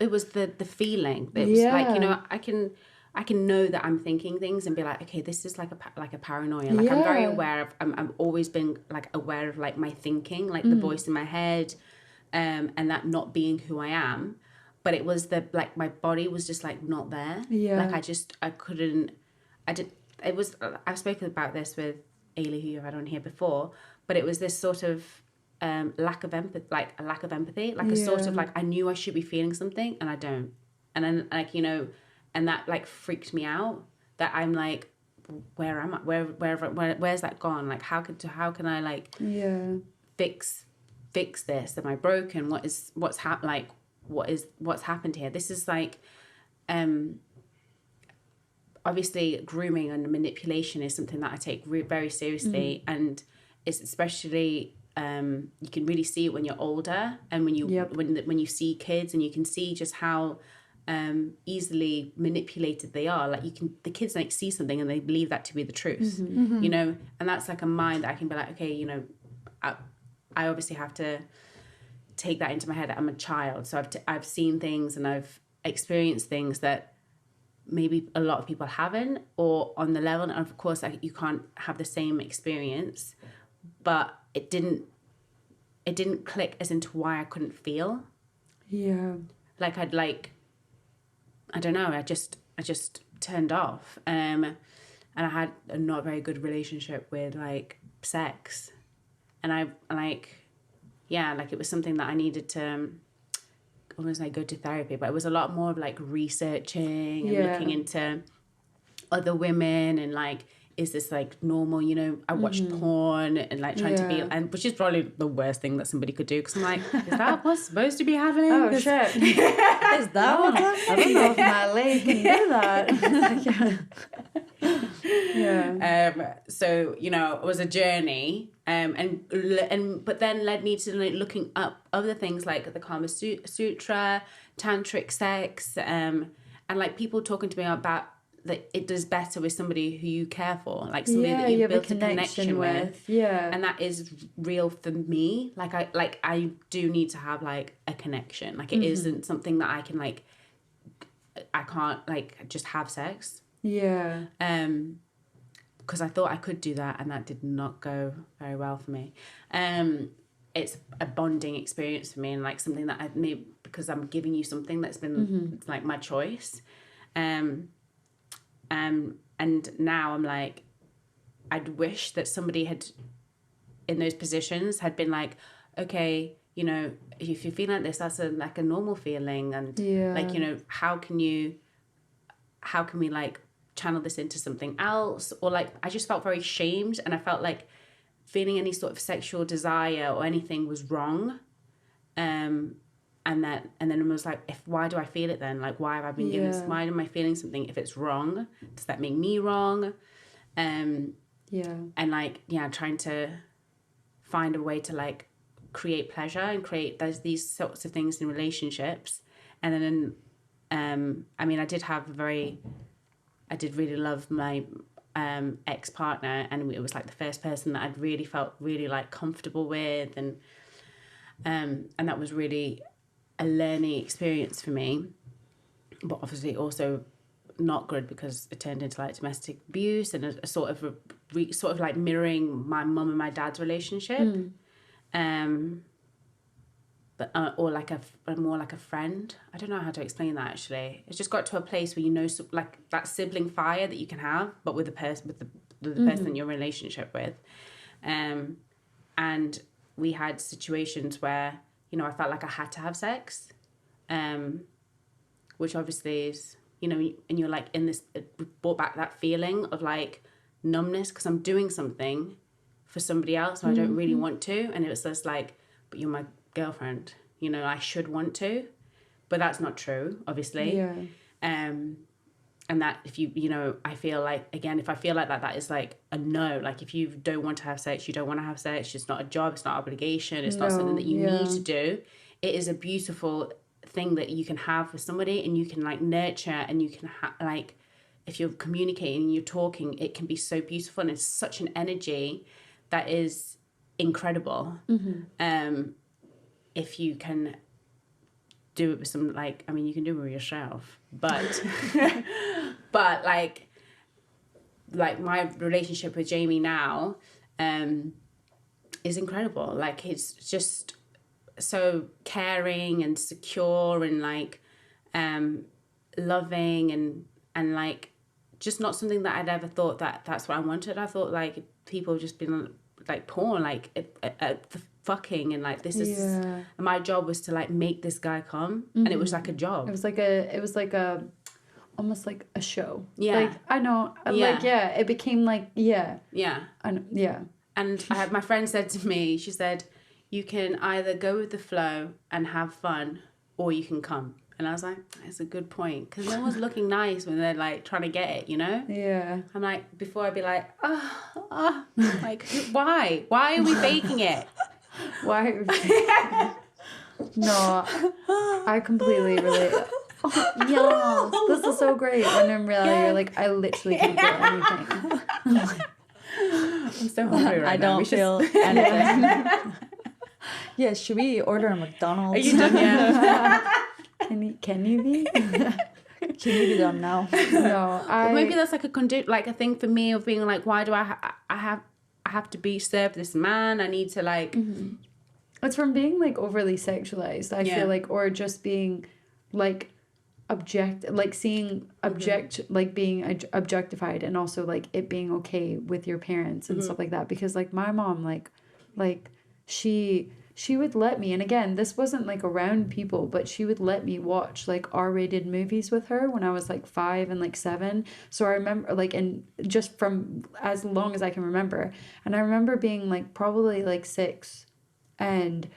it was the feeling. It was like, you know, I can know that I'm thinking things and be like, okay, this is like a paranoia. Like I'm very aware of, I've always been like aware of like my thinking, like the voice in my head, and that not being who I am. But it was like my body was just like not there. Yeah. Like I've spoken about this with Ailey, who you've had on here before, but it was this sort of lack of empathy, like a lack of empathy, like a sort of like I knew I should be feeling something and I don't. And then like, you know, and that like freaked me out, that I'm like, where am I? Where's that gone? Like how can I like fix this? Am I broken? What's happened here? This is like obviously grooming and manipulation is something that I take very seriously, and it's especially you can really see it when you're older, and when you see kids, and you can see just how easily manipulated they are. Like the kids like see something and they believe that to be the truth, you know, and that's like a mind that I can be like, okay, you know, I obviously have to take that into my head that I'm a child, so I've seen things and I've experienced things that maybe a lot of people haven't, or on the level, and of course like, you can't have the same experience, but it didn't click as into why I couldn't feel. Like I don't know, I just turned off, and I had a not very good relationship with like sex, and I like it was something that I needed to almost like go to therapy, but it was a lot more of like researching and looking into other women and like, is this like normal, you know? I watched porn and like trying to be, and which is probably the worst thing that somebody could do, because I'm like, is that what's supposed to be happening? Oh shit. Is that what I don't know if my leg can do that. So, you know, it was a journey, but then led me to like looking up other things like the Kama Sutra, tantric sex, and like people talking to me about that it does better with somebody who you care for, like somebody that you've built a connection with. And that is real for me. Like I do need to have like a connection. Like it isn't something that I can like, I can't like just have sex. Because I thought I could do that, and that did not go very well for me. It's a bonding experience for me, and like something that I've made because I'm giving you something that's been like my choice. And now I'm like, I'd wish that somebody had, in those positions, had been like, okay, you know, if you feel like this, that's like a normal feeling, and like, you know, how can we like channel this into something else? Or like, I just felt very shamed, and I felt like feeling any sort of sexual desire or anything was wrong. And then it was like, why do I feel it then? Like, why have I been given this? Why am I feeling something? If it's wrong, does that make me wrong? And like, trying to find a way to like create pleasure and create these sorts of things in relationships. And then, I mean, I did really love my ex-partner, and it was like the first person that I'd really felt really like comfortable with, and that was really a learning experience for me, but obviously also not good, because it turned into like domestic abuse and a sort of like mirroring my mum and my dad's relationship, but or like more like a friend. I don't know how to explain that actually. It's just got to a place where, you know, so, like that sibling fire that you can have, but with the person that you're in a relationship with, and we had situations where, you know, I felt like I had to have sex, which obviously is, you know, and you're like in this, it brought back that feeling of like numbness, because I'm doing something for somebody else, so I don't really want to, and it was just like, but you're my girlfriend, you know, I should want to, but that's not true, obviously. And that if you know, I feel like, again, if I feel like that is like a no. Like if you don't want to have sex, you don't want to have sex. It's not a job. It's not obligation. It's not something that you need to do. It is a beautiful thing that you can have with somebody, and you can like nurture, and you can like, if you're communicating and you're talking, it can be so beautiful, and it's such an energy that is incredible. If you can do it with some, like, I mean, you can do it with yourself, but but like my relationship with Jamie now is incredible. Like, he's just so caring and secure and like loving and like just not something that I'd ever thought that's what I wanted. I thought like people have just been like porn, like the fucking, and like this is, and my job was to like make this guy come, and it was like a job. It was like a almost like a show. Yeah. Like, I know. Yeah. Like, yeah, it became like, yeah. Yeah. And yeah. And I had, my friend said to me, she said, you can either go with the flow and have fun, or you can come. And I was like, that's a good point. Because no one's looking nice when they're like trying to get it, you know? Yeah. I'm like, before I'd be like, like, why? Why are we faking it? Why? No, I completely relate. Yeah, this is so great. And in reality, you're like, I literally can't feel anything. I'm so hungry right I now. don't feel anything. Yeah, should we order a McDonald's? Are you done yet? Can you be? Can you be done now? No, maybe that's like a thing for me of being like, why do I have to be served this man? I need to like. Mm-hmm. It's from being like overly sexualized. I feel like, or just being like being objectified, and also like it being okay with your parents and stuff like that. Because like my mom, like she would let me, and again, this wasn't like around people, but she would let me watch like R-rated movies with her when I was like 5 and like 7. So I remember like, and just from as long as I can remember, and I remember being like probably like 6 and